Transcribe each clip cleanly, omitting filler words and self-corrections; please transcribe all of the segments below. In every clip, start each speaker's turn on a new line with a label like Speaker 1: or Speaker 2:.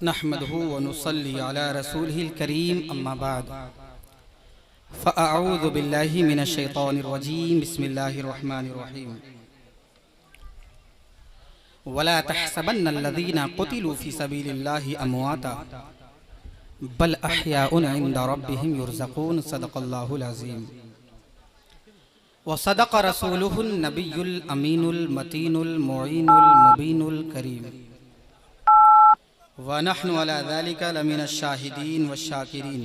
Speaker 1: नहमदुहु व नुसल्ली अला रसूलिहिल करीम अम्मा बाद फ़अऊज़ु बिल्लाहि मिनश शैतानिर रजीम बिस्मिल्लाहिर रहमानिर रहीम वला तहसबन्नल्लज़ीना क़ुतिलू फ़ी सबीलिल्लाहि अमवाता बल अहयाउन इंदा रब्बिहिम युरज़क़ून सदक़ल्लाहुल अज़ीम व सदक़ रसूलुहुन नबियुल अमीनुल मतीनुल मुईनुल मुबीनुल करीम व नहनु अला ज़ालिका लमिनश शाहिदीन व शाकिरीन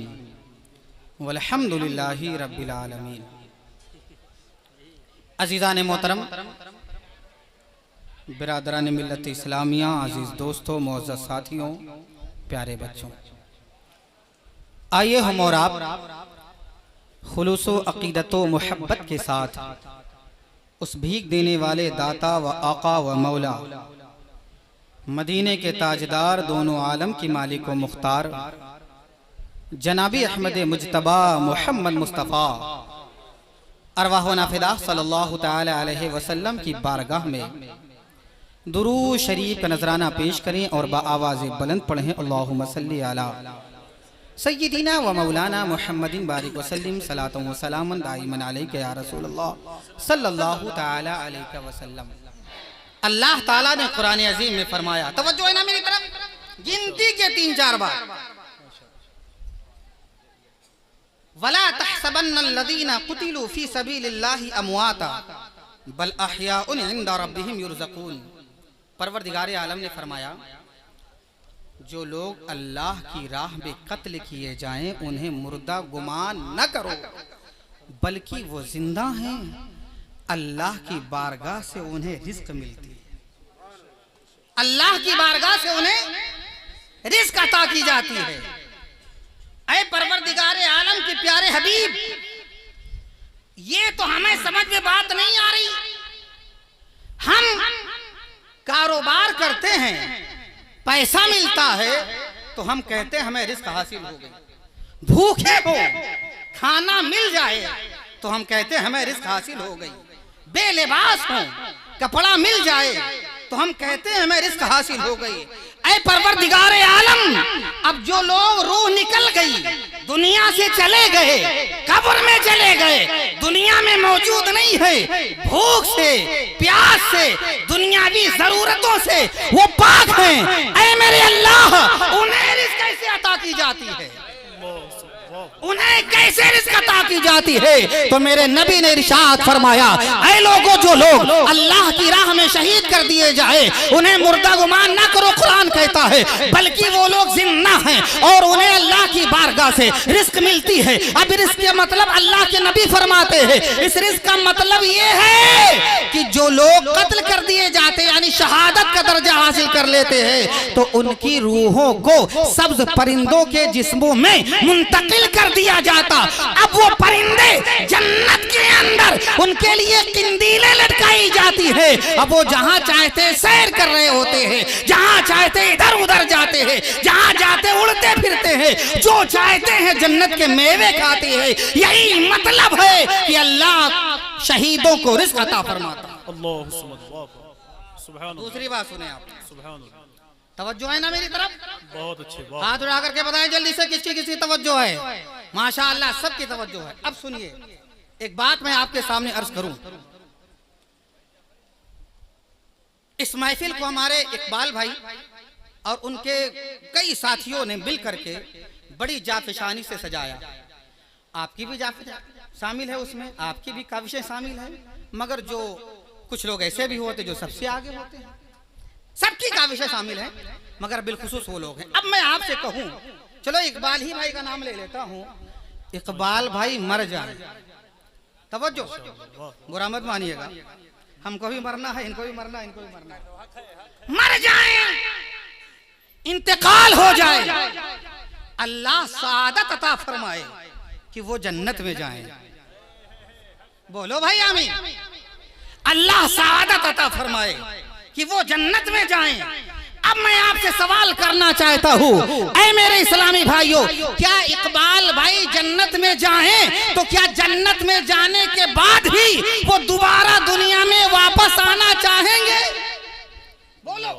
Speaker 1: वल्हम्दुलिल्लाहि रब्बिल आलमीन। अज़ीज़ान मोहतरम, बिरादरान मिल्लत इस्लामिया, अजीज़ दोस्तों, मोअज़्ज़ज़ साथियों, प्यारे बच्चों, आइए हम और आप खुलूस व अक़ीदत व मुहब्बत के साथ उस भीख देने वाले दाता व आका व मौला, मदीने के ताजदार, दोनों आलम की मालिक व मुख्तार जनाबी अहमद मुज्तबा मोहम्मद मुस्तफ़ा अरवाह नाफिदा सल्लल्लाहु ताला अलैहि वसल्लम की बारगाह में दुरूद शरीफ का नजराना पेश करें और बाआवाज़ बुलंद पढ़ें। अल्लाहुम्मा सल्ली अला सय्यिदिना व मौलाना मुहम्मदिन बारिक वसल्लिम सलातन व सलामन दाइमन अलैका या रसूलल्लाह सल्लल्लाहु ताला अलैहि वसल्लम। अल्लाह ताला ने कुरान अजीम में फरमाया, तवज्जो है ना मेरी तरफ, गिनती के 3-4 बार, वला तहसबन्नल्लज़ीना क़ुतिलू फ़ी सबीलिल्लाहि अमवाता बल अहयाउन इंदा रब्बिहिम युरज़क़ून। परवरदिगार आलम ने फरमाया, जो लोग अल्लाह की राह में कत्ल किए जाएं उन्हें मुर्दा गुमान न करो, बल्कि वो जिंदा हैं, अल्लाह की बारगाह से उन्हें रिज़्क़ मिलती है। अल्लाह की बारगाह से उन्हें रिज़्क़ अता की जाती है। ऐ परवरदिगार आलम के प्यारे हबीब, ये तो हमें समझ में बात नहीं आ रही। हम कारोबार करते हैं, पैसा मिलता है तो हम कहते हैं हमें रिज़्क़ हासिल हो गई। भूखे हो, खाना मिल जाए तो हम कहते हैं हमें रिज़्क़ हासिल हो गई। बेलिबास हो, कपड़ा मिल जाए तो हम कहते हैं हमें रिज़्क़ हासिल हो गई। ऐ परवरदिगार आलम, अब जो लोग रूह निकल गई, दुनिया से चले गए, कब्र में चले गए, दुनिया में मौजूद नहीं है, भूख से, प्यास से, दुनियावी जरूरतों से वो पाक हैं, ऐ मेरे अल्लाह, उन्हें रिज़्क़ कैसे अता की जाती है? उन्हें कैसे रिज़्क़ अता की जाती है? तो मेरे नबी ने इरशाद फरमाया, ऐ लोगों, जो लोग अल्लाह की राह में शहीद कर दिए जाए उन्हें मुर्दा गुमान ना करो, कुरान कहता है, बल्कि वो लोग जिंदा हैं और उन्हें अल्लाह की बारगाह से रिज़्क़ मिलती है। अब रिज़्क़ के मतलब अल्लाह के नबी फरमाते हैं, इस रिज़्क़ का मतलब ये है कि जो लोग कत्ल कर दिए जाते यानी शहादत का दर्जा हासिल कर लेते हैं तो उनकी रूहों को सब्ज परिंदों के जिस्मों में मुंतकिल कर दिया जाता। अब वो परिंदे जन्नत के अंदर उनके लिए किंदीलें लटकाई जाती है। अब वो जहां चाहते सैर कर रहे होते हैं, जहां चाहते इधर उधर जाते हैं, जहां जाते उड़ते फिरते हैं, जो चाहते हैं जन्नत के मेवे खाते हैं। यही मतलब है कि अल्लाह शहीदों को रिज़्क़ अता फरमाता। दूसरी बात सुने आप, तवज्जो है ना मेरी तरफ?
Speaker 2: बहुत अच्छी बात।
Speaker 1: हाथ उठा करके बताएं जल्दी से किसकी किसकी तवज्जो है? माशाअल्लाह, सबकी तवज्जो है। अब सुनिए, एक बात मैं आपके सामने अर्ज करूं। इस महफिल को हमारे इकबाल भाई और उनके कई साथियों ने मिल करके बड़ी जाफशानी से सजाया। आपकी भी जाफिश शामिल है उसमें, आपकी भी काविशें शामिल है, मगर जो कुछ लोग ऐसे भी होते जो सबसे आगे होते हैं, सबकी काविशें शामिल हैं, मगर बिलखुसूस वो लोग हैं। अब मैं आपसे कहूं, चलो इकबाल ही भाई का नाम ले लेता हूं, इकबाल भाई मर जाए, तवज्जो, बुरा मत मानिएगा, हमको भी मरना है, इनको भी मरना है, इनको भी मरना है, मर जाए, इंतकाल हो जाए, अल्लाह सादत अता फरमाए कि वो जन्नत में जाएं। बोलो भाई आमीन। अल्लाह सादत अता फरमाए कि वो जन्नत में जाएं। अब मैं आपसे सवाल करना चाहता हूँ, ऐ मेरे इस्लामी भाइयों, क्या इकबाल भाई जन्नत में जाएं तो क्या जन्नत में जाने के बाद ही वो दोबारा दुनिया में वापस आना चाहेंगे? बोलो।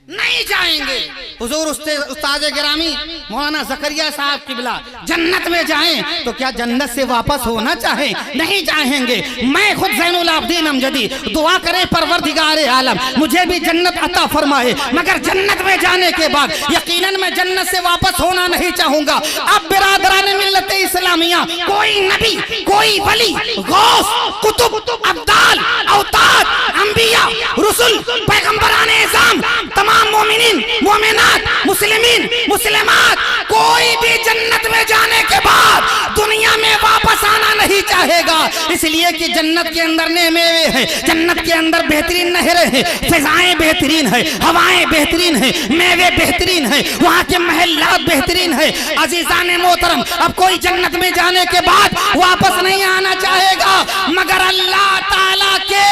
Speaker 1: नहीं जाएंगे। हुजूर उस्ताद गिरामी मौलाना ज़करिया साहब किबला जन्नत में जाएं तो क्या जन्नत से वापस होना चाहे? नहीं चाहेंगे। मैं खुद ज़ैनुल आबिदीन अमजदी दुआ करे परवरदिगार आलम मुझे भी जन्नत अता फरमाए, मगर जन्नत में जाने के बाद यकीनन मैं जन्नत से वापस होना नहीं चाहूंगा। अब बिरादरान मिल्लत इस्लामिया कोई नबी, कोई वली, गौस, कुतुब, अब्दाल, औताद, अंबिया, रुसुल, पैगंबराने इज़ाम, तमाम मोमिनीन, मोमिनात, मुस्लिमीन, मुस्लिमात कोई भी जन्नत में जाने के बाद दुनिया में वापस आना नहीं चाहेगा। इसलिए कि जन्नत के अंदर नेमेवे हैं, जन्नत के अंदर बेहतरीन नहरें हैं, फिजाएं बेहतरीन है, हवाएं बेहतरीन है, मेवे बेहतरीन है, वहाँ के महल्लात बेहतरीन है। अजीज़ान मोहतरम अब कोई जन्नत में जाने के बाद वापस नहीं आना चाहेगा, मगर अल्लाह ताला के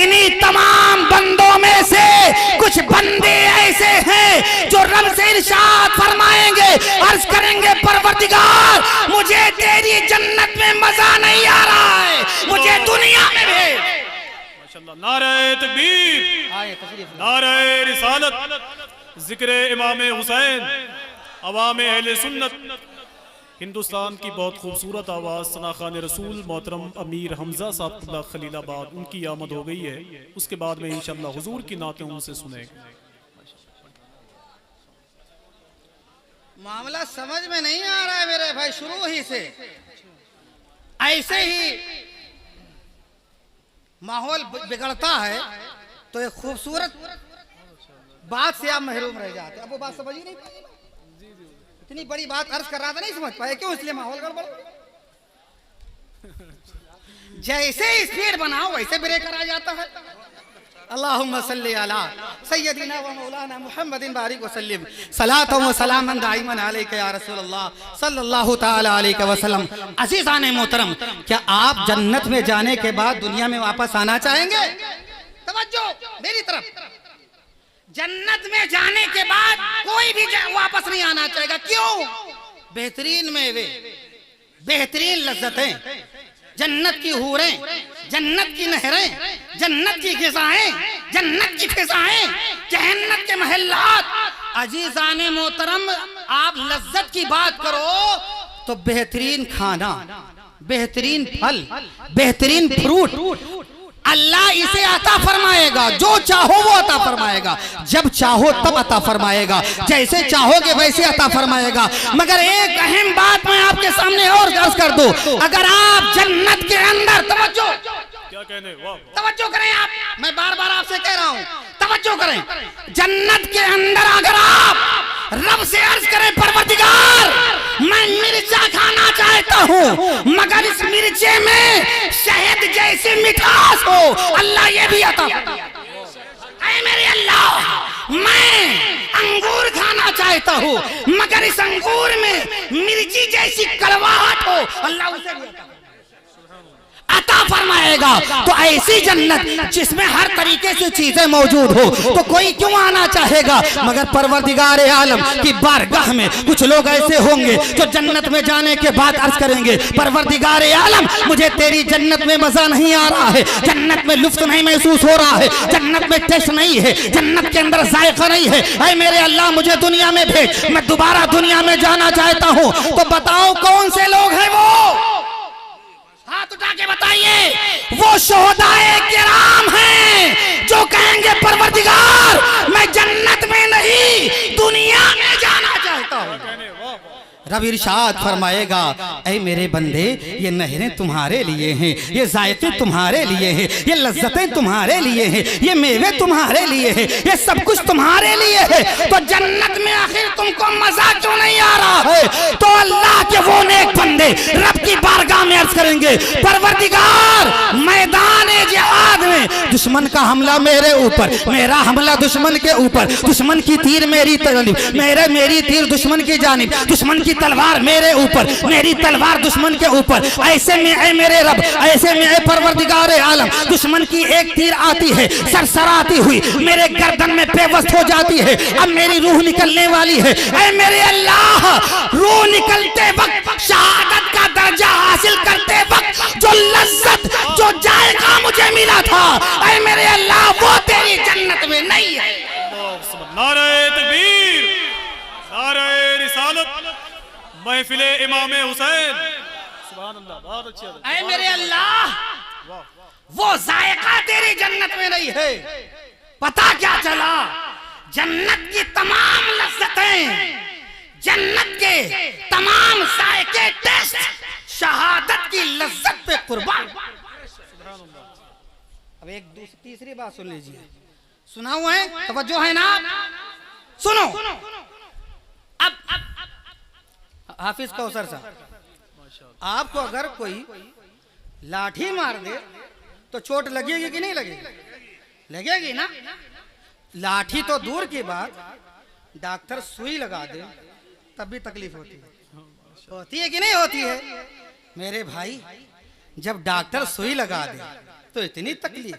Speaker 1: इन्हीं तमाम बंदों में से कुछ बंदे ऐसे हैं जो रब से इरशाद फरमाएंगे, अर्ज करेंगे परवरदिगार मुझे तेरी जन्नत में मजा नहीं आ रहा है, मुझे दुनिया में भेज।
Speaker 2: माशाअल्लाह, नारे तकबीर, नारे रिसालत, जिक्र इमाम हुसैन, अवामे अहले सुन्नत। हिंदुस्तान की बहुत खूबसूरत आवाज़ सना खान रसूल मोहतरम अमीर हमजा साहब खलीलाबाद, उनकी आमद हो गई है। उसके बाद में इंशाअल्लाह हुजूर की नातें उनसे सुनेंगे।
Speaker 1: मामला समझ में नहीं आ रहा है मेरे भाई, शुरू ही से ऐसे ही माहौल बिगड़ता है तो एक खूबसूरत बात से आप महरूम रह जाते। अब वो बात समझ ही नहीं पाई, इतनी बड़ी बात अर्ज कर रहा था नहीं समझ पाए, क्यों? इसलिए माहौल गड़बड़। जैसे स्पीड बनाओ वैसे ब्रेकर आ जाता है। अल्लाहुम्मा सल्ली अला सय्यदिना व मौलाना मुहम्मदिन बारिक व सल्लिम सलातो व सलामन दाइमन अलैका या रसूलल्लाह सल्लल्लाहु तआला अलैहि वसल्लम। अज़ीज़ाने मोहतरम क्या आप जन्नत में जाने के बाद दुनिया में वापस आना चाहेंगे? तवज्जो मेरी तरफ। जन्नत में जाने के बाद कोई भी वापस नहीं आना चाहेगा। क्यों? बेहतरीन मेवे, बेहतरीन लज्जतें, जन्नत की हूरें, जन्नत की नहरें, जन्नत की ग़िज़ाएं, जन्नत की फ़िज़ाएं, जन्नत के महल्लात। अजीज़ाने मोहतरम आप लज्जत की बात करो तो बेहतरीन खाना, बेहतरीन फल, बेहतरीन फ्रूट अल्लाह इसे अता फरमाएगा। जो चाहो वो अता फरमाएगा, जब चाहो तब अता फरमाएगा, जैसे चाहोगे वैसे अता फरमाएगा। मगर एक अहम बात मैं आपके सामने और अर्ज कर दूं, अगर आप जन्नत के अंदर तवज्जो,
Speaker 2: क्या कहने,
Speaker 1: तवज्जो करें आप, मैं बार बार आपसे कह रहा हूँ तवज्जो करें। जन्नत के अंदर अगर आप रब से अर्ज करें परवरदिगार मैं मिर्चा खाना चाहता हूँ, मगर इस मिर्चे में शहद जैसी मिठास हो, अल्लाह ये भी अता ऐ मेरे अल्लाह मैं अंगूर खाना चाहता हूँ, मगर इस अंगूर में मिर्ची जैसी कड़वाहट हो, अल्लाह उसे भी अता फरमाएगा। तो ऐसी जन्नत जिसमें हर तरीके से चीजें मौजूद हो तो कोई क्यों आना चाहेगा? मगर परवरदिगार आलम की बारगाह में कुछ लोग ऐसे होंगे जो जन्नत में जाने के बाद अर्ज करेंगे परवरदिगार आलम मुझे तेरी जन्नत में मजा नहीं आ रहा है, जन्नत में लुत्फ नहीं महसूस हो रहा है, जन्नत में टेस्ट नहीं है, जन्नत के अंदर जायका नहीं है। ऐ मेरे अल्लाह मुझे दुनिया में भेज, मैं दोबारा दुनिया में जाना चाहता हूँ। तो बताओ कौन से लोग हैं वो? हाथ उठा के बताइए। वो शोहदाए किराम हैं जो कहेंगे परवरदिगार मैं जन्नत में नहीं दुनिया में जाना चाहता हूँ। रब इरशाद फरमाएगा ऐ मेरे बंदे ये नहरें तुम्हारे लिए हैं, ये जायके तुम्हारे लिए हैं, ये लज्जतें तुम्हारे लिए हैं, ये मेवे तुम्हारे लिए हैं, ये सब कुछ तुम्हारे लिए है। तो जन्नत में आखिर तुमको मजा क्यों नहीं आ रहा है? तो अल्लाह के वो नेक बंदे रब की बारगाह में अर्ज करेंगे परवरदिगार मैदान जिहाद में दुश्मन का हमला मेरे ऊपर, मेरा हमला दुश्मन के ऊपर, दुश्मन की तीर मेरी जानिब, मेरी तीर दुश्मन की जानिब, दुश्मन की तलवार मेरे ऊपर, मेरी तलवार दुश्मन के ऊपर। ऐसे में ऐ मेरे रब, ऐसे में ऐ परवरदिगार आलम दुश्मन की एक तीर आती है सरसराती हुई मेरे गर्दन में पेवस्त हो जाती है, अब मेरी रूह निकलने वाली है। ऐ मेरे अल्लाह रूह निकलते वक्त शहादत का दर्जा हासिल करते वक्त जो लज्जत जो जायका मुझे मिला था ऐ मेरे अल्लाह वो तेरी जन्नत में नहीं है।
Speaker 2: नारे तकबीर, नारे रिसालत, महफिले इमाम हुसैन। सुभान अल्लाह, बहुत अच्छी बात।
Speaker 1: ऐ मेरे अल्लाह, वो जायका तेरी जन्नत में नहीं है। पता क्या चला, जन्नत की तमाम लज्जतें, जन्नत के तमाम जायके टेस्ट शहादत की लज्जत पे कुर्बान। अब एक दूसरी तीसरी बात सुन लीजिए, सुना हुआ है, तवज्जो है ना, सुनो। अब हाफिज कौसर साहब, आपको अगर कोई लाठी मार दे तो चोट लगेगी कि नहीं लगेगी? लगेगी ना। लाठी तो दूर की बात, डॉक्टर सुई लगा दे तब भी तकलीफ होती है कि नहीं होती है? मेरे भाई, जब डॉक्टर सुई लगा दे तो इतनी तकलीफ,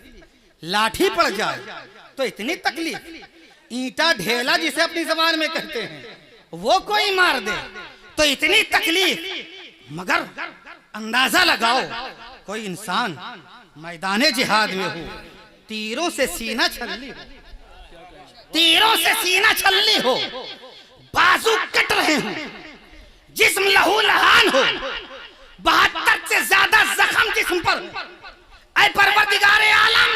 Speaker 1: लाठी पड़ जाए तो इतनी तकलीफ, ईंटा ढेला जिसे अपनी जबान में कहते हैं वो कोई मार दे तो इतनी तकलीफ। मगर अंदाजा लगाओ, कोई इंसान मैदाने जिहाद में हो, तीरों से सीना छलनी हो, तीरों से सीना छलनी हो, बाजू कट रहे हो, जिस्म लहू लहान हो, 72 से ज्यादा जख्म जिस्म पर। ऐ परवरदिगारे आलम,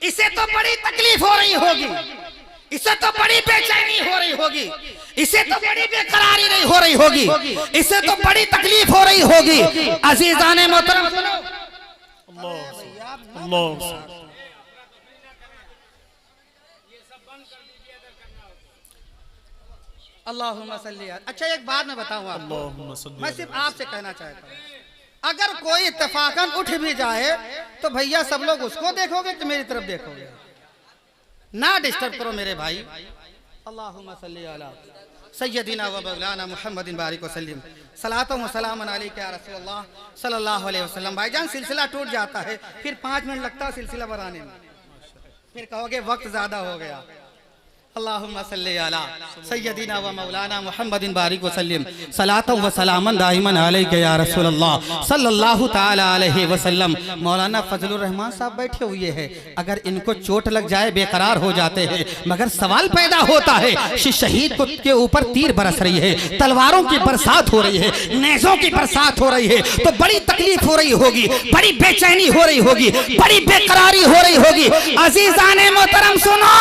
Speaker 1: इसे तो बड़ी तकलीफ हो रही होगी, इसे तो बड़ी बेचैनी हो रही होगी, इसे तो बड़ी बेकरारी नहीं हो रही होगी, इसे तो बड़ी तकलीफ हो रही होगी। अजीजाने मोहतरम, अल्लाहुम्मा सल्ली। अच्छा, एक बात मैं बताऊं आपको, मैं सिर्फ आपसे कहना चाहता हूँ, अगर कोई इत्तेफाकन उठ भी जाए तो भैया सब लोग उसको देखोगे कि मेरी तरफ देखोगे? ना डिस्टर्ब करो मेरे भाई। अल्लाहुम्मा सल्ली अला सय्यदिना व मौलाना मुहम्मदिन बारिक वसल्लम, सलातो व सलाम अलैका या रसूलल्लाह सल्लल्लाहु अलैहि वसल्लम। भाईजान, सिलसिला टूट जाता है, फिर 5 मिनट लगता है सिलसिला बनाने में, फिर कहोगे वक्त ज्यादा हो गया। अल्लाहुम्मा सल्ली अला सय्यदिना व मौलाना मुहम्मदिन बारिक वसल्लम, सलातो व सलामन दाइमन अलैका या रसूलल्लाह सल्लल्लाहु तआला अलैहि वसल्लम। मौलाना फजलुर रहमान साहब बैठे हुए हैं, अगर इनको चोट लग जाए बेकरार हो जाते हैं, मगर सवाल पैदा होता है, शहीद को के ऊपर तीर बरस रही है, तलवारों की बरसात हो रही है, नेज़ों की बरसात हो रही है, तो बड़ी तकलीफ हो रही होगी, बड़ी बेचैनी हो रही होगी, बड़ी बेकरारी हो रही होगी। अजीजाने मोहतरम सुनो,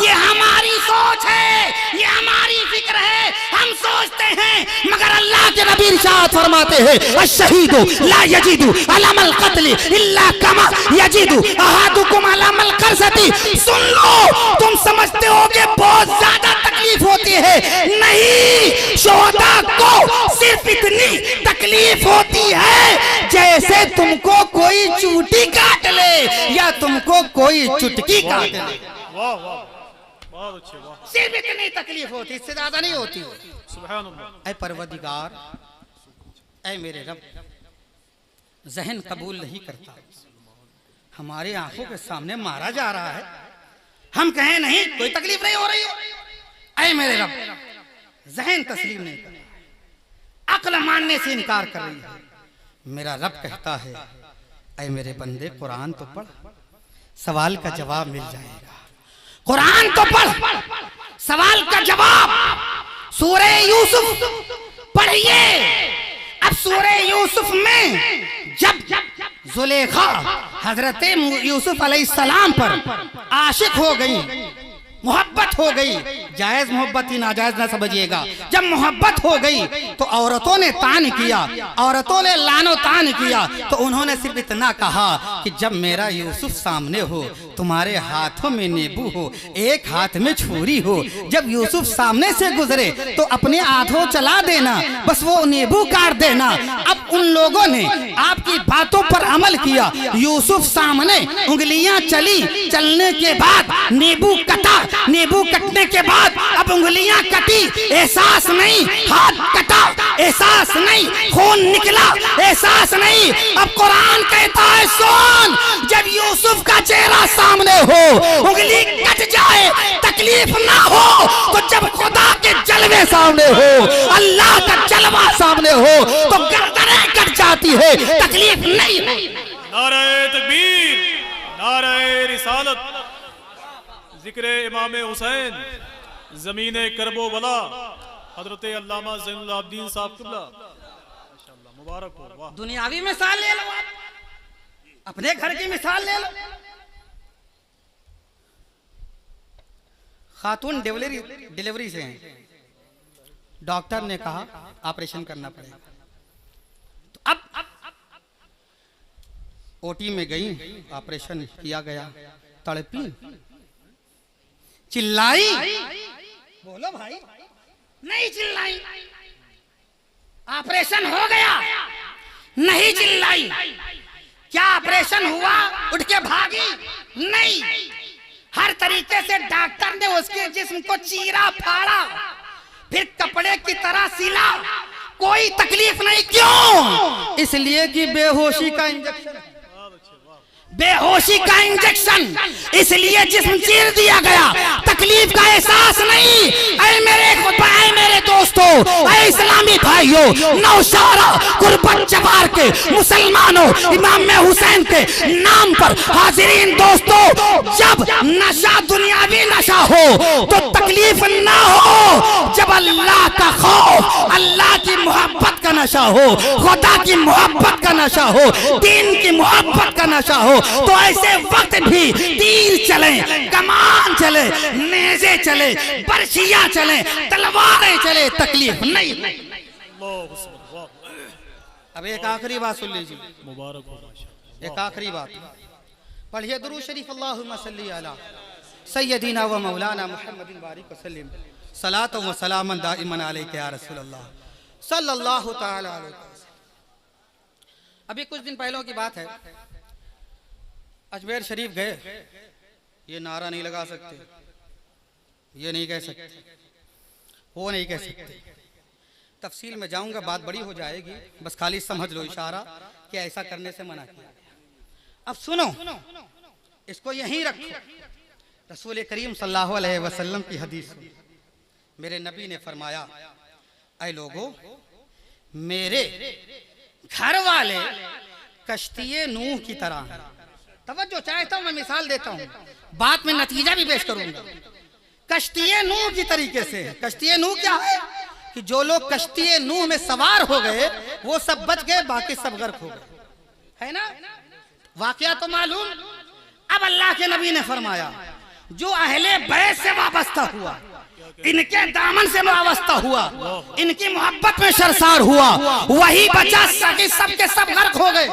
Speaker 1: ये हमारी सोच है, ये हमारी फिक्र है, हम सोचते हैं, मगर अल्लाह के नबी इरशाद फरमाते हैं, अश-शहीदु ला यजीदु अलमल क़त्ल इल्ला कमा यजीदु अहादुकुम अलमल क़रसती। सुन लो, तुम समझते हो कि बहुत ज्यादा तकलीफ होती है, नहीं, शोहदा को सिर्फ इतनी तकलीफ होती है जैसे तुमको कोई चूटी काट ले या तुमको कोई चुटकी काट ले।
Speaker 2: वाह वाह, बहुत अच्छे, वाह।
Speaker 1: सिर्फ इतनी तकलीफ होती, इससे ज्यादा नहीं होती।
Speaker 2: सुभान अल्लाह।
Speaker 1: ऐ परवरदिगार, ऐ मेरे रब, जहन कबूल नहीं करता, हमारे आंखों के सामने मारा जा रहा है, हम कहें नहीं कोई तकलीफ नहीं हो रही हो। ऐ मेरे रब, जहन तस्लीम नहीं कर, अक्ल मानने से इनकार कर रही है। मेरा रब कहता है, ऐ मेरे बंदे, कुरान तो पढ़, सवाल का जवाब मिल जाएगा। कुरान तो पढ़, सवाल का जवाब। सूरे यूसुफ पढ़िए। अब सूरे यूसुफ में जब जुलेखा हजरत यूसुफ अलैहिस्सलाम पर आशिक हो गई, मोहब्बत हो गई, जायज मोहब्बत ही नाजायज ना समझिएगा, जब मोहब्बत हो गई तो औरतों ने तान किया, औरतों ने लानो तान किया, तो उन्होंने सिर्फ इतना कहा कि जब मेरा यूसुफ सामने हो, तुम्हारे हाथों में नींबू हो, एक हाथ में छुरी हो, जब यूसुफ सामने से गुजरे तो अपने हाथों चला देना, बस वो नींबू काट देना। अब उन लोगों ने आपकी बातों पर अमल किया, यूसुफ सामने, उंगलियां चली, चलने के बाद नींबू कटा, नींबू कटने के बाद अब उंगलियां कटी, एहसास नहीं, हाथ कटा, एहसास नहीं, खून निकला, एहसास नहीं। अब कुरान कहता है, सुन, जब यूसुफ का चेहरा सामने हो, उंगली कट जाए, तकलीफ ना हो, तो जब खुदा के जलवे सामने हो, अल्लाह का जलवा सामने हो, तो गर्दनें कट जाती है, तकलीफ नहीं।
Speaker 2: नारे तकबीर, नारे रिसालत, जिक्र इमाम हुसैन ज़मीन करबो बला हजरत अल्लामा ज़ैनुल आबिदीन साहब क़िबला माशाअल्लाह मुबारक हो। वाह
Speaker 1: दुनियावी मिसाल ले लो, अपने घर की मिसाल ले लो। खातून डिलीवरी से हैं, डॉक्टर ने कहा ऑपरेशन करना पड़ेगा, तो अब ओटी में गई, ऑपरेशन किया गया, तड़पी, चिल्लाई, बोलो भाई, नहीं चिल्लाई, ऑपरेशन हो गया, नहीं चिल्लाई, क्या ऑपरेशन हुआ उठ के भागी? नहीं, हर तरीके से डॉक्टर ने उसके जिस्म को चीरा फाड़ा, फिर कपड़े की तरह सिला, कोई तकलीफ नहीं। क्यों? इसलिए कि बेहोशी का इंजेक्शन, बेहोशी का इंजेक्शन, इसलिए जिस्म चीर दिया गया, तकलीफ का एहसास नहीं। ऐ मेरे दोस्तों, ऐ इस्लामी भाइयों, नौशारा कुर्बत जवार के मुसलमानों, इमाम हुसैन के नाम पर हाजिरीन दोस्तों, जब नशा दुनियावी नशा हो तो तकलीफ ना हो, जब अल्लाह का खौफ, अल्लाह की मोहब्बत का नशा हो, खुदा की मोहब्बत का नशा हो, दीन की मोहब्बत का नशा हो, तो ऐसे वक्त भी तीर चले, कमान चले, नेज़े चले, बर्छियां चले, तलवारें चले, तकलीफ नहीं। अब एक आखिरी बात सुन लीजिए,
Speaker 2: मुबारक हो।
Speaker 1: एक आखिरी बात पढ़िए दुरूद शरीफ, अल्लाहुम्मा सल्ली अला सय्यदीना व मौलाना मुहम्मदिन बारिक वसल्लिम सलात व सलामन दाइमन अलैका या रसूल अल्लाह सल्लल्लाहु तआला अलैहि वसल्लम। अभी कुछ दिन पहले की बात है, अजमेर शरीफ गए, ये नारा नहीं लगा सकते, ये नहीं कह सकते, वो नहीं कह सकते, तफसील में जाऊंगा, बात बड़ी हो जाएगी, बस खाली समझ लो इशारा कि ऐसा करने से मना किया। अब सुनो, इसको यहीं रखो, रसूल करीम सल्लल्लाहु अलैहि वसल्लम की हदीस, मेरे नबी ने फरमाया, ऐ लोगों, मेरे घर वाले कश्ती नूह की तरह हैं। तवज्जो चाहता हूं, मैं मिसाल देता हूं, बात में नतीजा भी पेश करूंगा। कश्ती नूह की तरीके से, कश्ती नूह क्या है कि जो लोग कश्ती नूह में सवार हो गए वो सब बच गए, बाकी सब गर्क हो गए, है ना? वाकया तो मालूम। अब अल्लाह के नबी ने फरमाया, जो अहले बैत से वाबस्ता हुआ, इनके दामन से वाबस्ता हुआ, इनकी मोहब्बत में सरसार हुआ, वही बचा, सबके सब गर्क हो गए,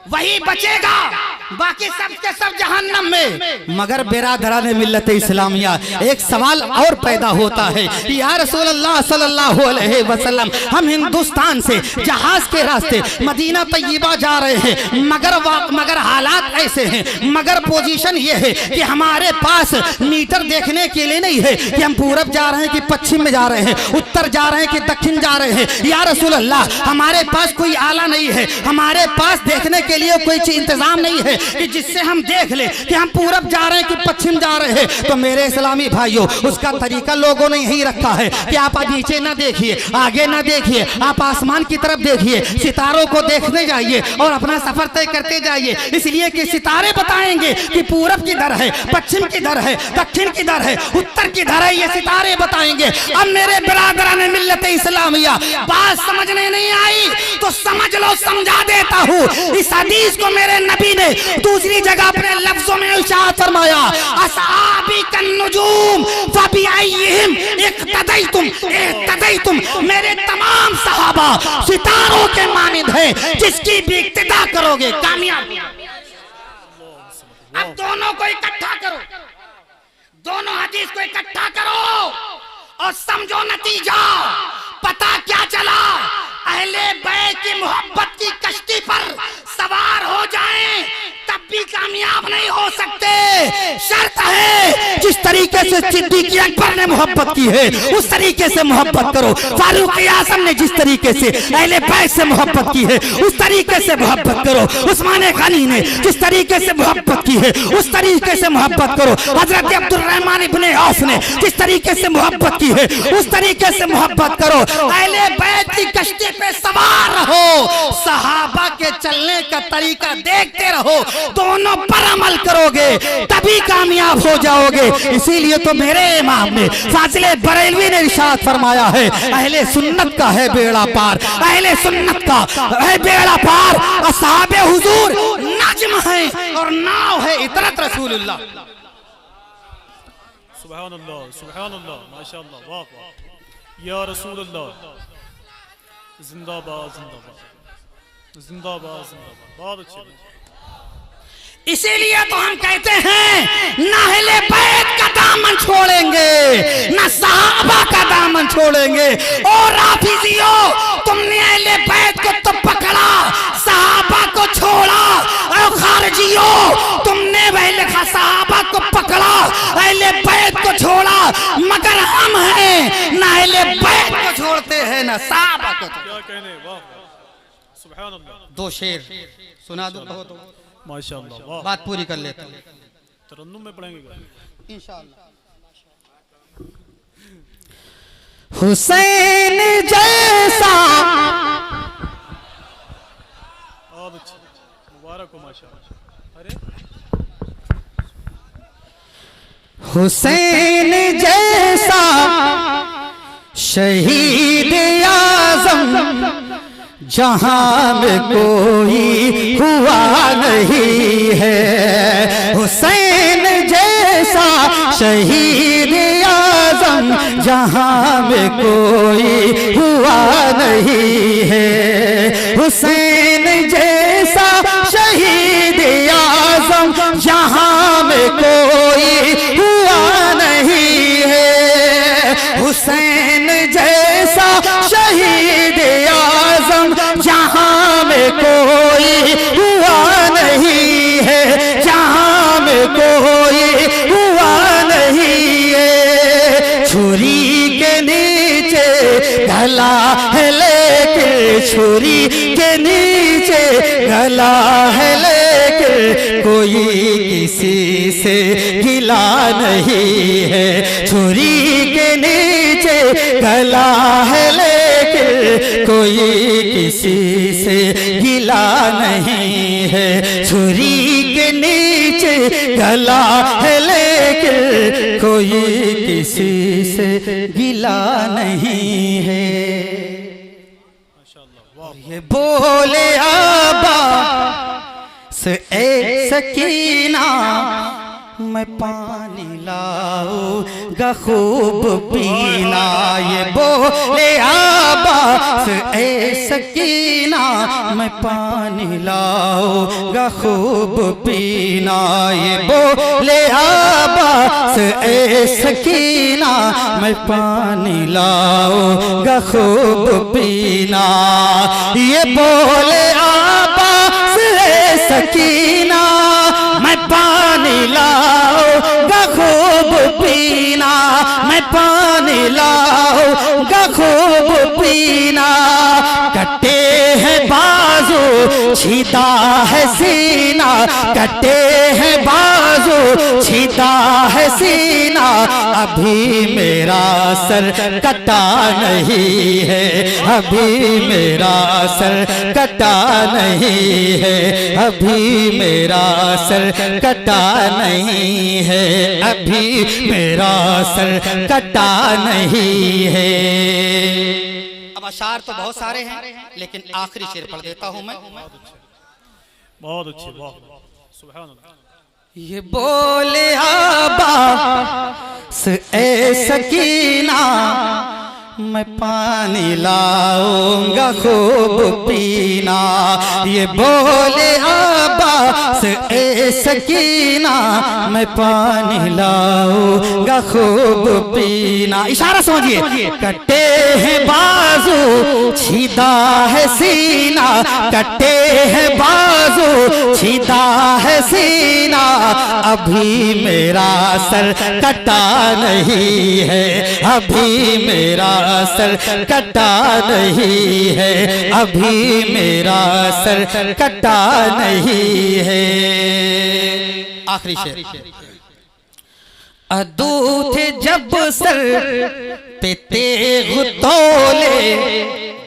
Speaker 1: वही बचेगा, बाकी सब के सब जहन्नम में। मगर बिरादरान मिल्लत इस्लामिया, एक सवाल और पैदा होता है, या रसूल अल्लाह सल्लल्लाहु अलैहि वसल्लम, हम हिंदुस्तान से जहाज के रास्ते मदीना तैयबा जा रहे हैं, मगर हालात ऐसे हैं, मगर पोजीशन ये है कि हमारे पास मीटर देखने के लिए नहीं है कि हम पूरब जा रहे हैं कि पश्चिम में जा रहे हैं, उत्तर जा रहे हैं कि दक्षिण जा रहे हैं। या रसूल अल्लाह, हमारे पास कोई आला नहीं है, हमारे पास देखने के लिए कोई इंतजाम नहीं है कि जिससे हम देख ले कि हम पूरब जा रहे हैं कि पश्चिम जा रहे हैं। तो मेरे इस्लामी भाइयों, उसका तरीका लोगों ने यही रखा है कि आप नीचे ना देखिए, आगे ना देखिए, आप आसमान की तरफ देखिए, सितारों को देखने जाइए और अपना सफर तय करते जाइए, इसलिए कि सितारे बताएंगे कि पूरब किधर है, पश्चिम किधर है, दक्षिण किधर है, उत्तर किधर है, ये सितारे बताएंगे। अब मेरे बिरादरान मिल्लत इस्लामिया, बात समझने नहीं आई तो समझ लो, समझा देता हूँ। इस हदीस को मेरे नबी ने दूसरी जगह अपने लफ्जों में इरशाद फरमाया, असहाबी कन्नुजूम फबिअय्यिहिम इक्तदैतुम, मेरे तमाम सहाबा सितारों के मानिंद हैं, जिसकी भी इक्तिदा करोगे कामयाब। अब दोनों को इकट्ठा करो, दोनों हदीस को इकट्ठा करो और समझो नतीजा। पता क्या चला? अहले बैत की मोहब्बत की कश्ती पर सवार हो जाएं तब भी कामयाब नहीं हो सकते। शर्त है, जिस तरीके से सिद्दीक़ अकबर ने मोहब्बत की है उस तरीके से मोहब्बत करो। फारूक आज़म ने जिस तरीके से अहले बैत से मोहब्बत की है उस तरीके से मोहब्बत करो। उस्मान गनी ने जिस तरीके से मोहब्बत की है उस तरीके से मोहब्बत करो। हजरत अब्दुर्रहमान इब्ने औफ ने जिस तरीके से मोहब्बत की है उस तरीके से मोहब्बत करो। अहले अहले बैत की कश्ती पे सवार रहो, सहाबा के चलने का तरीका देखते रहो, दोनों पर अमल करोगे तभी कामयाब हो जाओगे। इसीलिए तो मेरे इमाम ने फाजिले बरेलवी ने इरशाद फरमाया है, अहले सुन्नत का है बेड़ा पार, अहले सुन्नत का है बेड़ा पार। असहाबे हुजूर नज्म है और नाव है इतरत रसूलुल्लाह।
Speaker 2: सुभान अल्लाह, माशाअल्लाह, वाह वाह, या रसूल अल्लाह, जिंदाबाद जिंदाबाद जिंदाबाद जिंदाबाद, बहुत अच्छे।
Speaker 1: इसीलिए तो हम कहते हैं ना अहले बैत का दामन छोड़ेंगे, ना सहाबा का दामन छोड़ेंगे। और राफिजियो, तुमने अहले बैत को तो पकड़ा, सहाबा को छोड़ा। और खारजियो, तुमने पहले सहाबा को पकड़ा, अहले बैत को छोड़ा। मगर हम हैं ना अहले बैत को छोड़ते हैं ना सहाबा को।
Speaker 2: क्या कहने, वाह सुभान अल्लाह।
Speaker 1: दो शेर सुना दो तो
Speaker 2: माशाअल्लाह, वाह,
Speaker 1: बात पूरी कर लेता हूँ।
Speaker 2: तरन्नुम में पढ़ेंगे
Speaker 1: इंशाअल्लाह।
Speaker 3: हुसैन जैसा,
Speaker 2: बहुत अच्छा, मुबारक हो माशाअल्लाह। अरे
Speaker 3: हुसैन जैसा शहीद आज़म जहां में कोई हुआ नहीं है। हुसैन जैसा शहीद आज़म जहां में कोई हुआ नहीं है। हुसैन जैसा शहीद आज़म जहां में कोई हुआ नहीं है। हुसैन जैसा शहीद आज़म जहां में कोई हुआ नहीं है, जहां में कोई हुआ नहीं है। छुरी के नीचे गला है लेके, छुरी के नीचे गला है लेके, कोई किसी से गिला नहीं है। छुरी के नीचे गला है लेके, कोई किसी से गिला नहीं है। छुरी के नीचे गला है लेके, कोई किसी से गिला नहीं है।
Speaker 2: माशाअल्लाह, वाह,
Speaker 3: ये बोले आबा से ए सकीना, मैं पानी लाऊंगा खूब पीना। ये बोले आबास ए सकीना, मैं पानी लाऊंगा खूब पीना। ये बोले आबास ए सकीना, मैं पानी लाऊंगा खूब पीना। ये बोले आबास ए सकीना, मैं पानी लाऊंगा खूब पीना। मैं पानी लाऊंगा खूब पीना। कटे हैं बाजू छीदा है सीना, कटे हैं बाजू छीदा है सीना। अभी मेरा सर कटा नहीं है, अभी मेरा सर कटा नहीं है, अभी मेरा सर कटा नहीं है, अभी मेरा सर कटा नहीं है।
Speaker 1: अब अशार तो बहुत सारे हैं, लेकिन आखिरी शेर पढ़ देता हूं मैं।
Speaker 2: बहुत अच्छे, वाह, सुभान अल्लाह।
Speaker 3: ये बोले आबास ए सकीना, मैं पानी लाऊंगा खूब पीना। ये बोले अब्बास ए सकीना, मैं पानी लाऊंगा खूब पीना। इशारा समझिए, कटे हैं बाजू छीदा है सीना, कटे हैं बाजू छीदा है सीना। अभी मेरा सर कटा नहीं है, अभी मेरा सर कटा नहीं है, अभी मेरा सर कटा नहीं है।
Speaker 1: आखिरी शेर।
Speaker 3: अदू थे जब सर पे तेग तोले,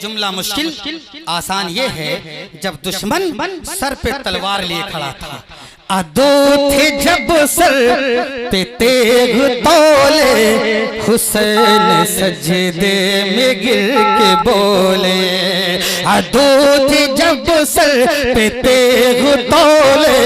Speaker 3: जुमला मुश्किल, आसान ये है जब दुश्मन सर पे तलवार लिए खड़ा था। अदो थे जब सर पे तेग तोले, हुसैन सजदे में गिर के बोले। अदो थे जब सर पे तेग तोले,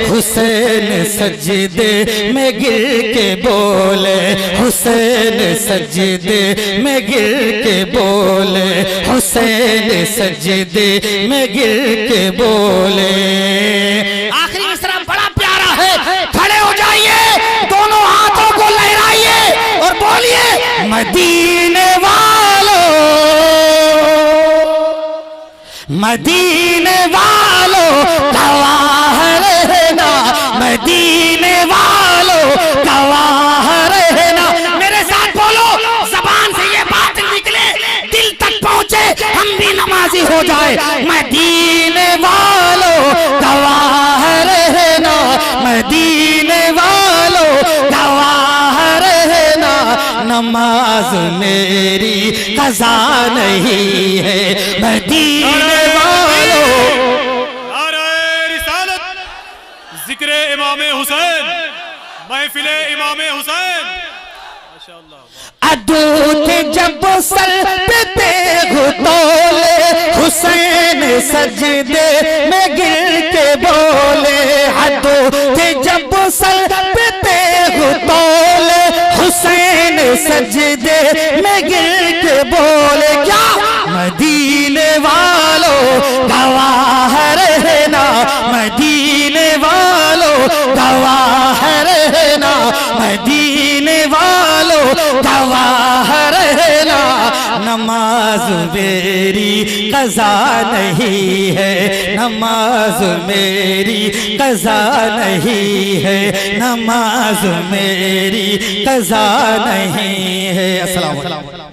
Speaker 3: हुसैन सजदे में गिर के बोले। हुसैन सजदे में गिर के बोले। हुसैन सजदे में गिर के बोले। आखिरी मिसरा बड़ा प्यारा है, खड़े हो जाइए, दोनों हाथों को लहराइए और बोलिए मदीने वालों, मदीने वालों गवाह रहना, मदीने वालों गवाह रहना। मेरे साथ बोलो, ज़बान से ये बात निकले, दिल तक पहुंचे, हम भी नमाजी हो जाए। मदीने वालों गवाह रहना, मदीने वालों गवाह रहना। नमाज मेरी कज़ा नहीं है, मदीने वालों।
Speaker 2: नारे रिसालत, जिक्रे इमामे हुसैन, महफिले इमामे हुसैन। माशाअल्लाह।
Speaker 3: अदो थे जब सर पे तेग तोले, हुसैन सजदे में गिर के बोले। अदो थे जब सर पे तेग तोले, हुसैन सजदे में गिर के बोले। क्या मदीने वालों गवाह रहना, मदीने वालों गवाह रहना, मदीने वालों गवाह रहना। नमाज मेरी कज़ा नहीं है, नमाज मेरी कज़ा नहीं है, नमाज मेरी कज़ा नहीं है। अस्सलाम वालेकुम।